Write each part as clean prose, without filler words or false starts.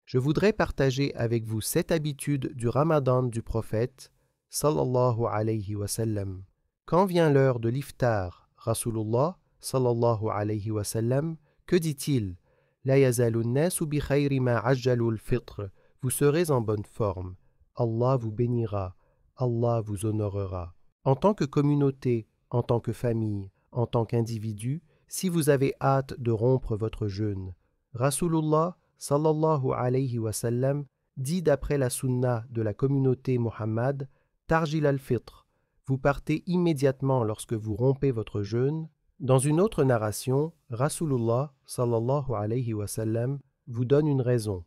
Je voudrais partager avec vous cette habitude du Ramadan du prophète, sallallahu alayhi wa sallam. Quand vient l'heure de l'iftar, Rasulullah, sallallahu alayhi wa sallam, que dit-il? La yazalu an-nasu bi khayri ma ajjalu al-fitr. Vous serez en bonne forme. Allah vous bénira. Allah vous honorera. En tant que communauté, en tant que famille, en tant qu'individu, si vous avez hâte de rompre votre jeûne, Rasulullah, sallallahu alayhi wa sallam, dit d'après la sunna de la communauté Muhammad, Tarjil al-Fitr, vous partez immédiatement lorsque vous rompez votre jeûne. Dans une autre narration, Rasulullah, sallallahu alayhi wa sallam, vous donne une raison.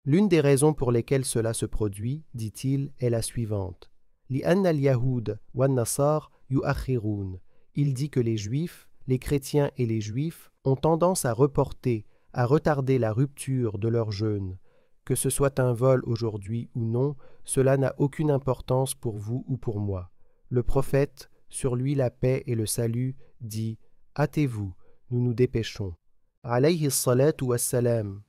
L'une des raisons pour lesquelles cela se produit, dit-il, est la suivante. لِأَنَّ الْيَهُودَ وَالنَّصَارَ يُؤَخِّرُونَ. Il dit que les Juifs, les chrétiens et les Juifs ont tendance à reporter, à retarder la rupture de leur jeûne. Que ce soit un vol aujourd'hui ou non, cela n'a aucune importance pour vous ou pour moi. Le prophète, sur lui la paix et le salut, dit « Hâtez-vous, nous nous dépêchons. » Alayhi salatu wassalam.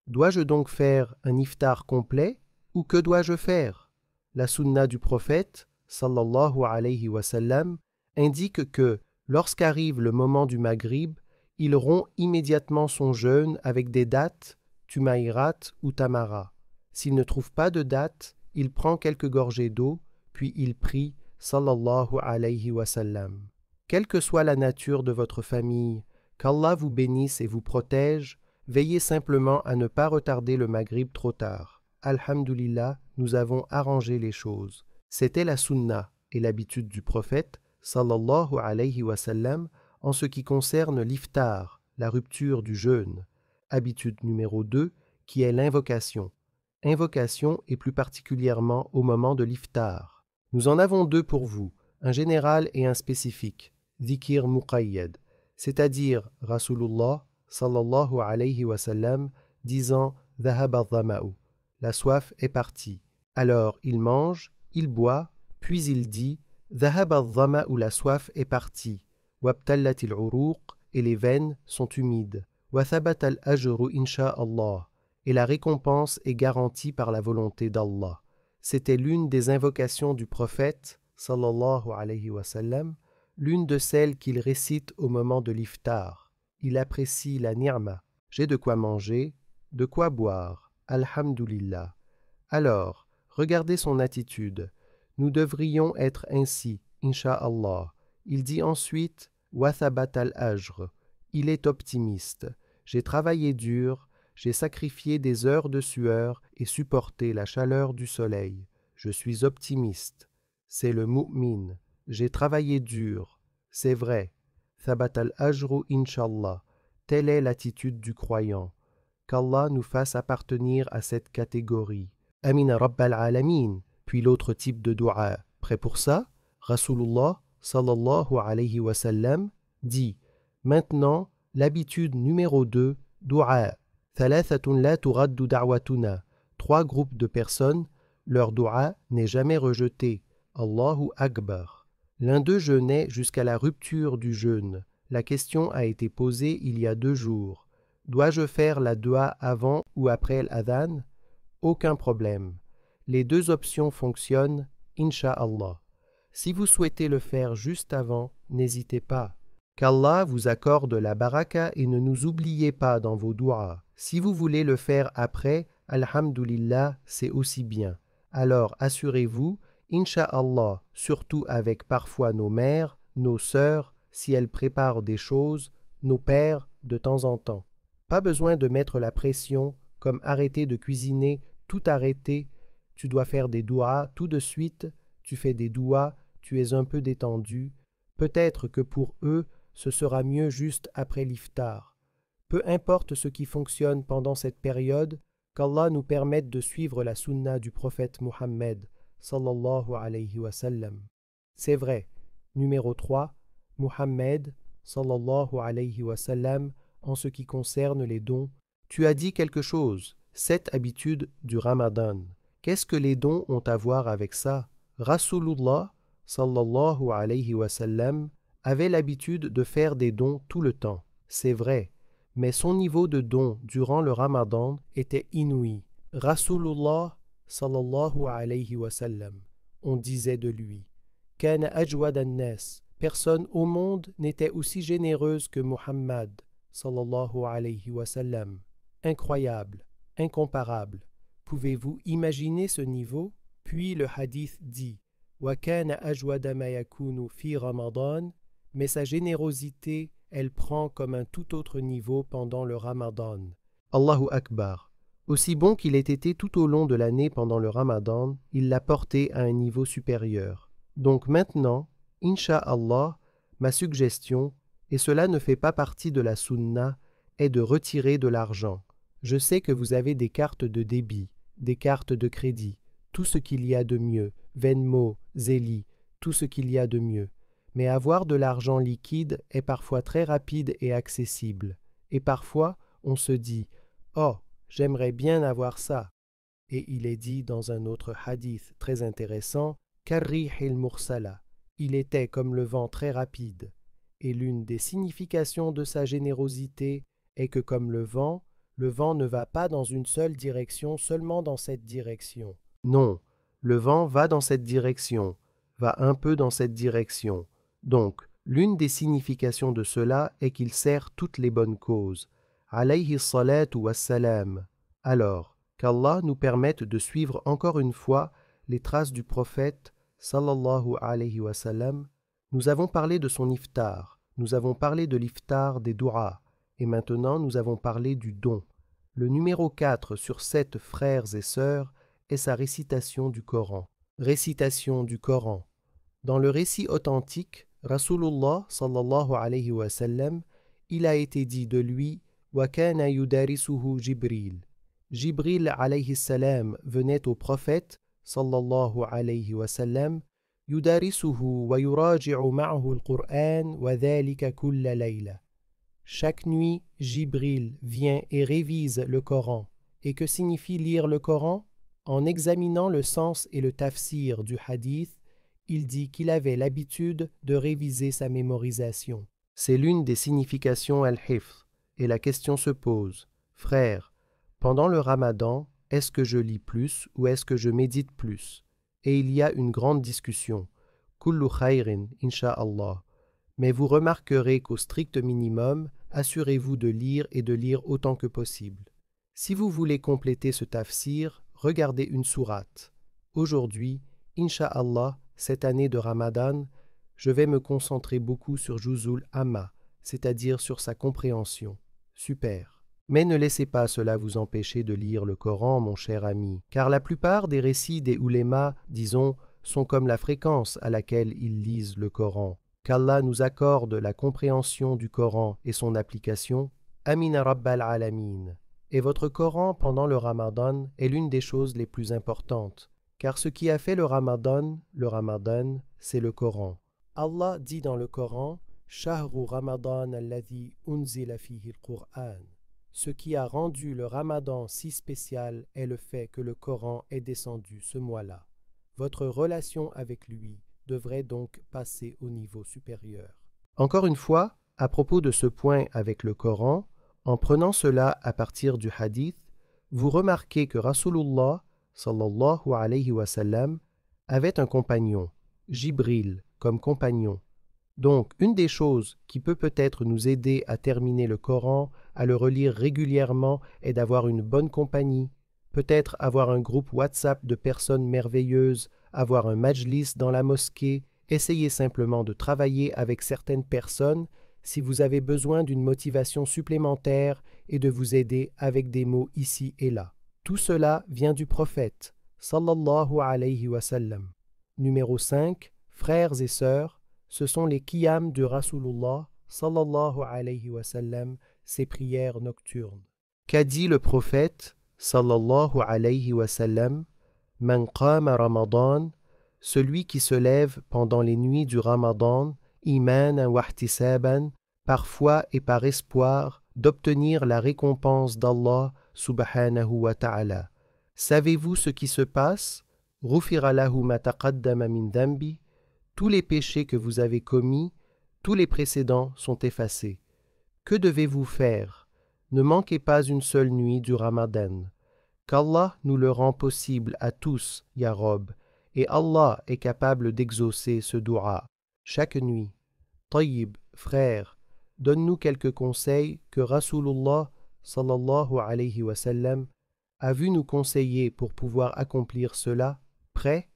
Dois-je donc faire un iftar complet ou que dois-je faire? La sunna du prophète, sallallahu alayhi wa sallam, indique que, lorsqu'arrive le moment du maghrib, il rompt immédiatement son jeûne avec des dattes, tumaïrat ou tamara. S'il ne trouve pas de dattes, il prend quelques gorgées d'eau, puis il prie, sallallahu alayhi wa sallam. Quelle que soit la nature de votre famille, qu'Allah vous bénisse et vous protège, veillez simplement à ne pas retarder le maghrib trop tard. Alhamdulillah, nous avons arrangé les choses. C'était la sunna et l'habitude du prophète, sallallahu alayhi wa sallam, en ce qui concerne l'iftar, la rupture du jeûne. Habitude numéro 2, qui est l'invocation. Invocation et plus particulièrement au moment de l'iftar. Nous en avons deux pour vous, un général et un spécifique, dhikr muqayyad, c'est-à-dire Rasulullah, sallallahu alayhi wa sallam, disant « dhahab al-dhama'u » la soif est partie. Alors il mange, il boit, puis il dit « dhahab al-dhama'u » la soif est partie. وَابْتَلَّتِ الْعُرُوقِ et les veines sont humides. وَثَبَتَ الْأَجْرُ إِنْشَاءَ et la récompense est garantie par la volonté d'Allah. C'était l'une des invocations du prophète, sallallahu alayhi wa sallam, l'une de celles qu'il récite au moment de l'iftar. Il apprécie la ni'ma. J'ai de quoi manger, de quoi boire. Alhamdulillah. Alors, regardez son attitude. Nous devrions être ainsi, insha'Allah. Il dit ensuite « Wathabat al-ajr » il est optimiste. J'ai travaillé dur, j'ai sacrifié des heures de sueur et supporté la chaleur du soleil. Je suis optimiste. C'est le mu'min. J'ai travaillé dur. C'est vrai. Thabat al-ajru inshallah. Telle est l'attitude du croyant. Qu'Allah nous fasse appartenir à cette catégorie. Amina Rabbal Alamin. Puis l'autre type de dua. Prêt pour ça? Rasulullah sallallahu alayhi wa sallam dit maintenant l'habitude numéro 2, dua. Thalathatun la turaddu da'watuna. 3 groupes de personnes, leur dua n'est jamais rejeté. Allahu Akbar. L'un d'eux jeûnait jusqu'à la rupture du jeûne. La question a été posée il y a 2 jours. Dois-je faire la dua avant ou après l'adhan? Aucun problème. Les 2 options fonctionnent, insha'Allah. Si vous souhaitez le faire juste avant, n'hésitez pas. Qu'Allah vous accorde la baraka et ne nous oubliez pas dans vos du'as. Si vous voulez le faire après, alhamdulillah, c'est aussi bien. Alors assurez-vous, insha'Allah, surtout avec parfois nos mères, nos sœurs, si elles préparent des choses, nos pères de temps en temps. Pas besoin de mettre la pression, comme arrêter de cuisiner, tout arrêter, tu dois faire des du'as tout de suite, tu fais des du'as, tu es un peu détendu. Peut-être que pour eux, ce sera mieux juste après l'iftar. Peu importe ce qui fonctionne pendant cette période, qu'Allah nous permette de suivre la sunna du prophète Muhammad, sallallahu alayhi wa sallam. C'est vrai. Numéro 3, Muhammad, sallallahu alayhi wa sallam, en ce qui concerne les dons. Tu as dit quelque chose, cette habitude du Ramadan. Qu'est-ce que les dons ont à voir avec ça? Rasulullah, sallallahu alayhi wa sallam, avait l'habitude de faire des dons tout le temps. C'est vrai, mais son niveau de dons durant le Ramadan était inouï. Rasulullah sallallahu alayhi wa sallam, on disait de lui, Kana ajwad an-nas, personne au monde n'était aussi généreuse que Muhammad sallallahu alayhi wa sallam. Incroyable, incomparable. Pouvez-vous imaginer ce niveau? Puis le hadith dit, Wa kana ajwada ma yakunu fi Ramadan, mais sa générosité, elle prend comme un tout autre niveau pendant le Ramadan. Allahu Akbar. Aussi bon qu'il ait été tout au long de l'année pendant le Ramadan, il l'a porté à un niveau supérieur. Donc maintenant, Inch'Allah, ma suggestion, et cela ne fait pas partie de la sunna, est de retirer de l'argent. Je sais que vous avez des cartes de débit, des cartes de crédit, tout ce qu'il y a de mieux, Venmo, Zelle, tout ce qu'il y a de mieux. Mais avoir de l'argent liquide est parfois très rapide et accessible. Et parfois, on se dit « Oh, j'aimerais bien avoir ça ». Et il est dit dans un autre hadith très intéressant « Karrihil mursala ». Il était comme le vent très rapide. Et l'une des significations de sa générosité est que comme le vent ne va pas dans une seule direction, seulement dans cette direction. Non, le vent va dans cette direction, va un peu dans cette direction. Donc, l'une des significations de cela est qu'il sert toutes les bonnes causes. Alayhi salatu wassalam. Alors, qu'Allah nous permette de suivre encore une fois les traces du prophète, sallallahu alayhi wa sallam. Nous avons parlé de son iftar, nous avons parlé de l'iftar des dou'a, et maintenant nous avons parlé du don. Le numéro 4 sur 7 frères et sœurs est sa récitation du Coran. Récitation du Coran. Dans le récit authentique, Rasulullah sallallahu alayhi wa sallam, il a été dit de lui wa kana yudarisuhu Jibril. Jibril alayhi salam venait au prophète sallallahu alayhi wa sallam yudarisuhu wa yuraji'u ma'ahu al-Qur'an wa dhalika kulla layla. Chaque nuit, Jibril vient et révise le Coran. Et que signifie lire le Coran? En examinant le sens et le tafsir du hadith, il dit qu'il avait l'habitude de réviser sa mémorisation. C'est l'une des significations al-hifz, et la question se pose, frère, pendant le Ramadan, est-ce que je lis plus ou est-ce que je médite plus? Et il y a une grande discussion. Kullu khayrin, insha'Allah. Mais vous remarquerez qu'au strict minimum, assurez-vous de lire et de lire autant que possible. Si vous voulez compléter ce tafsir, regardez une sourate. Aujourd'hui, insha'Allah, cette année de Ramadan, je vais me concentrer beaucoup sur Juzul Amma, c'est-à-dire sur sa compréhension. Super. Mais ne laissez pas cela vous empêcher de lire le Coran, mon cher ami, car la plupart des récits des ulémas, disons, sont comme la fréquence à laquelle ils lisent le Coran. Qu'Allah nous accorde la compréhension du Coran et son application. Amina Rabbal Alamin. Et votre Coran pendant le Ramadan est l'une des choses les plus importantes, car ce qui a fait le Ramadan, c'est le Coran. Allah dit dans le Coran, Shahru Ramadan alladhi unzila fihi al-Qur'an. Ce qui a rendu le Ramadan si spécial est le fait que le Coran est descendu ce mois-là. Votre relation avec lui devrait donc passer au niveau supérieur. Encore une fois, à propos de ce point avec le Coran, en prenant cela à partir du hadith, vous remarquez que Rasulullah sallallahu alayhi wa sallam avait un compagnon, Jibril, comme compagnon. Donc, une des choses qui peut-être nous aider à terminer le Coran, à le relire régulièrement, est d'avoir une bonne compagnie, peut-être avoir un groupe WhatsApp de personnes merveilleuses, avoir un majlis dans la mosquée, essayez simplement de travailler avec certaines personnes si vous avez besoin d'une motivation supplémentaire et de vous aider avec des mots ici et là. Tout cela vient du prophète, sallallahu alayhi wa sallam. Numéro 5, frères et sœurs, ce sont les qiyam de Rasulullah, sallallahu alayhi wa sallam, ses prières nocturnes. Qu'a dit le prophète, sallallahu alayhi wa sallam, Man qama Ramadan, celui qui se lève pendant les nuits du Ramadan, imanan wa ihtisaban, par foi et par espoir d'obtenir la récompense d'Allah subhanahu wa ta'ala. Savez-vous ce qui se passe? Ghufira lahu ma taqaddama min dhanbi. Tous les péchés que vous avez commis, tous les précédents sont effacés. Que devez-vous faire? Ne manquez pas une seule nuit du Ramadan. Qu'Allah nous le rend possible à tous, Ya Rob, et Allah est capable d'exaucer ce dua chaque nuit. Tayyib, frère, donne-nous quelques conseils que Rasulullah sallallahu alayhi wa sallam a vu nous conseiller pour pouvoir accomplir cela. Prêt?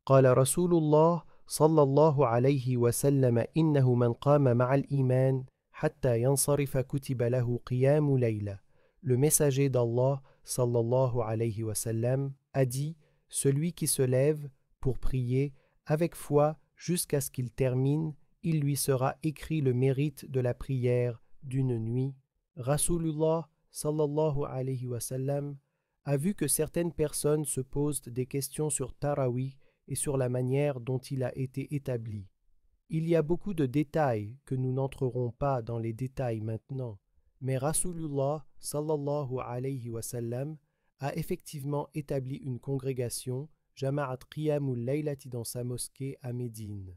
قال رسول الله صلى الله عليه وسلم إنه من قام مع الإيمان حتى ينصرف كتب له قيام ليلة. Le messager d'Allah sallallahu alayhi wa sallam a dit: celui qui se lève pour prier avec foi jusqu'à ce qu'il termine, il lui sera écrit le mérite de la prière d'une nuit. Rasulullah sallallahu alayhi wa sallam a vu que certaines personnes se posent des questions sur Tarawih et sur la manière dont il a été établi. Il y a beaucoup de détails que nous n'entrerons pas dans les détails maintenant, mais Rasulullah sallallahu alayhi wa sallam a effectivement établi une congrégation, Jama'at Qiyamul Laylati, dans sa mosquée à Médine,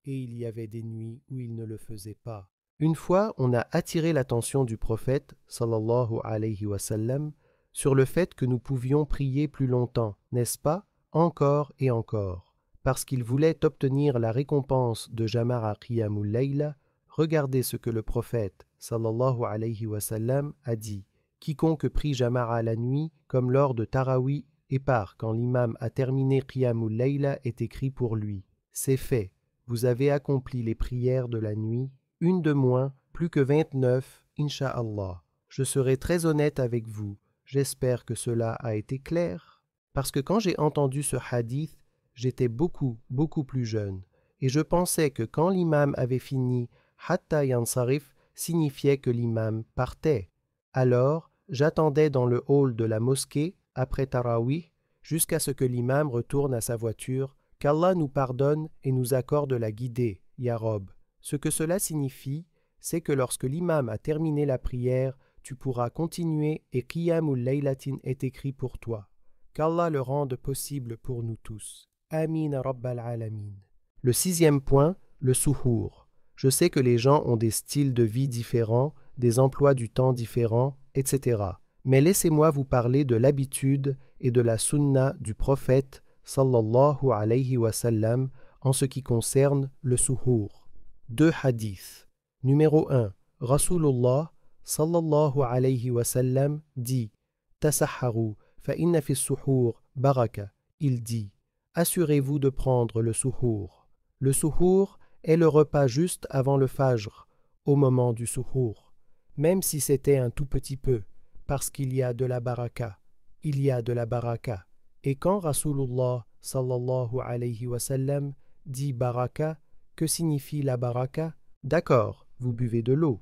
et il y avait des nuits où il ne le faisait pas. Une fois, on a attiré l'attention du prophète sallallahu alayhi wa sallam sur le fait que nous pouvions prier plus longtemps, n'est-ce pas? Encore et encore. Parce qu'il voulait obtenir la récompense de Jama'a Qiyamul Layla, regardez ce que le prophète sallallahu alayhi wa sallam a dit: quiconque prie Jama'a la nuit, comme lors de Tarawih, et part quand l'imam a terminé Qiyamul Layla, est écrit pour lui. C'est fait, vous avez accompli les prières de la nuit, une de moins, plus que 29, Inch'Allah. Je serai très honnête avec vous, j'espère que cela a été clair. Parce que quand j'ai entendu ce hadith, j'étais beaucoup plus jeune, et je pensais que quand l'imam avait fini, Hatta Yansarif signifiait que l'imam partait. Alors, j'attendais dans le hall de la mosquée, après Tarawih, jusqu'à ce que l'imam retourne à sa voiture, qu'Allah nous pardonne et nous accorde la guidée, Ya Rob. Ce que cela signifie, c'est que lorsque l'imam a terminé la prière, tu pourras continuer et Qiyamul Laylatin est écrit pour toi. Qu'Allah le rende possible pour nous tous. Amin Rabbal Alamin. Le 6e point, le suhour. Je sais que les gens ont des styles de vie différents, des emplois du temps différents, etc. Mais laissez-moi vous parler de l'habitude et de la sunna du prophète sallallahu alayhi wa sallam en ce qui concerne le suhour. 2 hadiths. Numéro 1. Rasulullah sallallahu alayhi wa sallam dit: Tasahharu فإن في السحور بركة. Il dit: assurez-vous de prendre le suhour. Le suhour est le repas juste avant le fajr, au moment du suhour, même si c'était un tout petit peu, parce qu'il y a de la baraka. Il y a de la baraka. Et quand Rasulullah sallallahu alayhi wa sallam dit baraka, que signifie la baraka? D'accord, vous buvez de l'eau.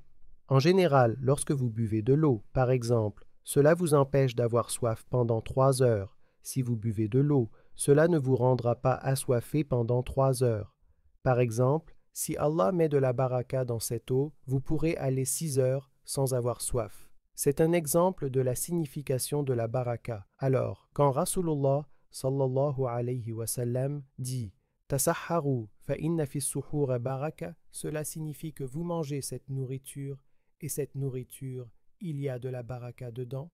En général, lorsque vous buvez de l'eau, par exemple, cela vous empêche d'avoir soif pendant 3 heures. Si vous buvez de l'eau, cela ne vous rendra pas assoiffé pendant 3 heures. Par exemple, si Allah met de la baraka dans cette eau, vous pourrez aller 6 heures sans avoir soif. C'est un exemple de la signification de la baraka. Alors, quand Rasulullah sallallahu alayhi wa sallam dit Tasahharu fa inna fi suhura baraka, cela signifie que vous mangez cette nourriture, et cette nourriture, il y a de la baraka dedans.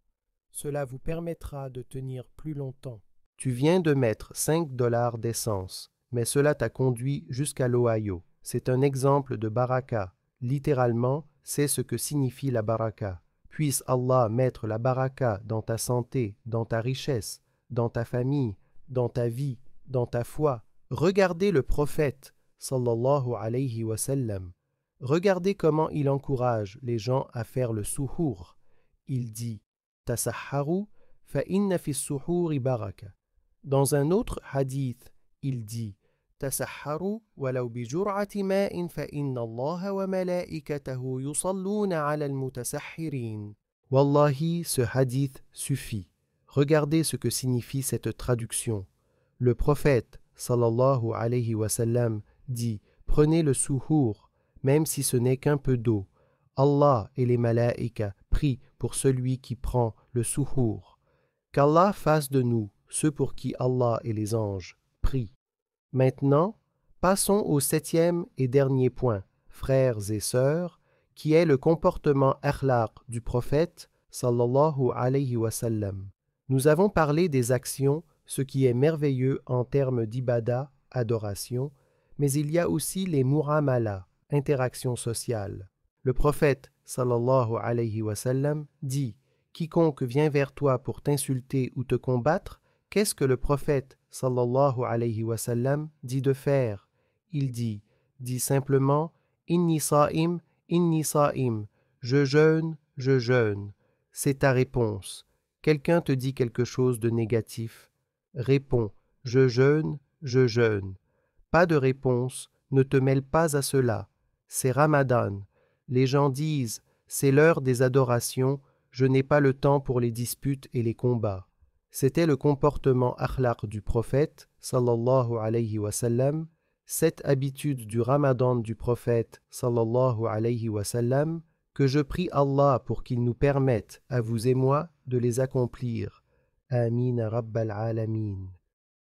Cela vous permettra de tenir plus longtemps. Tu viens de mettre $5 d'essence, mais cela t'a conduit jusqu'à l'Ohio. C'est un exemple de baraka. Littéralement, c'est ce que signifie la baraka. Puisse Allah mettre la baraka dans ta santé, dans ta richesse, dans ta famille, dans ta vie, dans ta foi. Regardez le prophète, sallallahu alayhi wa sallam. Regardez comment il encourage les gens à faire le suhour. Il dit Tasahharu fa inna fi suhuri baraka. Dans un autre hadith, il dit Tasahharu walau bi jur'ati ma'in fa inna Allah wa malaikatahu yusalluna 'ala al-mutasahhirin. Wallahi, ce hadith suffit. Regardez ce que signifie cette traduction. Le prophète sallallahu alayhi wa sallam dit prenez le suhour, même si ce n'est qu'un peu d'eau. Allah et les malaïkas prient pour celui qui prend le suhour. Qu'Allah fasse de nous ceux pour qui Allah et les anges prient. Maintenant, passons au 7e et dernier point, frères et sœurs, qui est le comportement akhlaq du prophète sallallahu alayhi wa sallam. Nous avons parlé des actions, ce qui est merveilleux en termes d'ibada, adoration, mais il y a aussi les mu'amala, interactions sociales. Le prophète, sallallahu alayhi wa sallam, dit « Quiconque vient vers toi pour t'insulter ou te combattre, qu'est-ce que le prophète, sallallahu alayhi wa sallam, dit de faire? Il dit simplement « Inni sa'im, je jeûne, je jeûne. » C'est ta réponse. Quelqu'un te dit quelque chose de négatif. Réponds « Je jeûne, je jeûne. » Pas de réponse, ne te mêle pas à cela. C'est Ramadan. Les gens disent « C'est l'heure des adorations, je n'ai pas le temps pour les disputes et les combats. » C'était le comportement akhlaq du prophète, sallallahu alayhi wa sallam. Cette habitude du Ramadan du prophète, sallallahu alayhi wa sallam, que je prie Allah pour qu'il nous permette, à vous et moi, de les accomplir. Amin Rabbal Alamin.